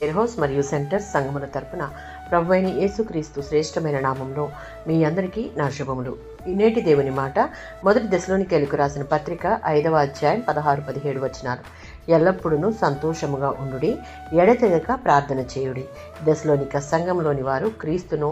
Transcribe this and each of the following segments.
House మరియు centres సంఘముల తరపున ప్రభువైన యేసుక్రీస్తు శ్రేష్టమైన నామంలో మీ అందరికీ నా శుభములు. నేటి దేవుని మాట మొదటి దశలోనికేయులకు రాసిన పత్రిక 5వ అధ్యాయం 16-17 వచనాలు. ఎల్లప్పుడూ సంతోషముగా ఉండుడి, ఎడతెగక ప్రార్థన చేయుడి. దశలోనిక సంఘంలోని వారు క్రీస్తును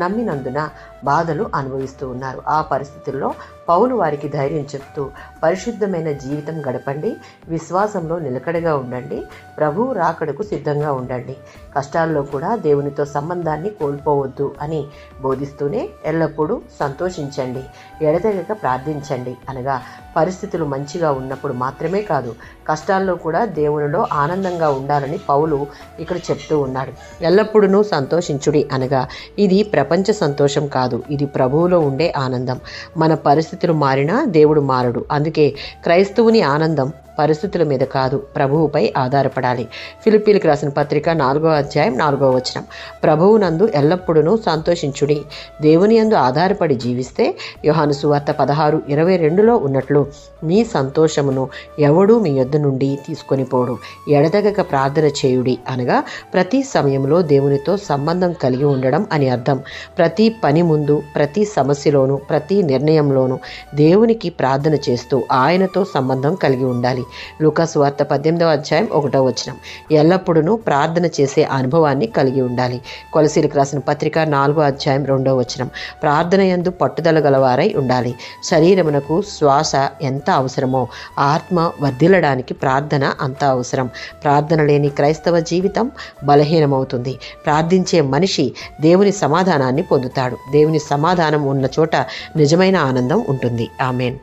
నమ్మినందున బాధలు అనుభవిస్తూ ఉన్నారు. ఆ పరిస్థితుల్లో పౌలు వారికి ధైర్యం చెప్తూ పరిశుద్ధమైన జీవితం గడపండి, విశ్వాసంలో నిలకడగా ఉండండి, ప్రభువు రాకడకు సిద్ధంగా ఉండండి, కష్టాల్లో కూడా దేవునితో సంబంధాన్ని కోల్పోవద్దు అని బోధిస్తూనే ఎల్లప్పుడూ సంతోషించండి, ఎడతెగక ప్రార్థించండి అనగా పరిస్థితులు మంచిగా ఉన్నప్పుడు మాత్రమే కాదు, కష్టాల్లో కూడా దేవునిలో ఆనందంగా ఉండాలని పౌలు ఇక్కడ చెప్తూ ఉన్నాడు. ఎల్లప్పుడూ సంతోషించుడి అనగా ఇది ప్రపంచ సంతోషం కాదు, ఇది ప్రభువులో ఉండే ఆనందం. మన పరిస్థితులు మారినా దేవుడు మారడు. అందుకే క్రైస్తవుని ఆనందం పరిస్థితుల మీద కాదు, ప్రభువుపై ఆధారపడాలి. ఫిలిప్పీలకు రాసిన పత్రిక 4వ అధ్యాయం 4వ వచనం. ప్రభువునందు ఎల్లప్పుడూ సంతోషించుడి. దేవుని యందు ఆధారపడి జీవిస్తే యోహాను సువార్త 16:22లో ఉన్నట్లు మీ సంతోషమును ఎవడూ మీ యొద్ద నుండి తీసుకొని పోడు. ఎడతెగక ప్రార్థన చేయుడి అనగా ప్రతి సమయంలో దేవునితో సంబంధం కలిగి ఉండడం అని అర్థం. ప్రతి పని ముందు, ప్రతి సమస్యలోనూ, ప్రతి నిర్ణయంలోనూ దేవునికి ప్రార్థన చేస్తూ ఆయనతో సంబంధం కలిగి ఉండాలి. లూకా సువార్త 18వ అధ్యాయం 1వ వచనం. ఎల్లప్పుడూ ప్రార్థన చేసే అనుభవాన్ని కలిగి ఉండాలి. కొలసీలకు రాసిన పత్రిక 4వ అధ్యాయం 2వ వచనం. ప్రార్థన యందు పట్టుదల గలవారై ఉండాలి. శరీరమునకు శ్వాస ఎంత అవసరమో ఆత్మ వర్ధిల్లడానికి ప్రార్థన అంత అవసరం. ప్రార్థన లేని క్రైస్తవ జీవితం బలహీనమవుతుంది. ప్రార్థించే మనిషి దేవుని సమాధానాన్ని పొందుతాడు. దేవుని సమాధానం ఉన్న చోట నిజమైన ఆనందం ఉంటుంది. ఆమేన్.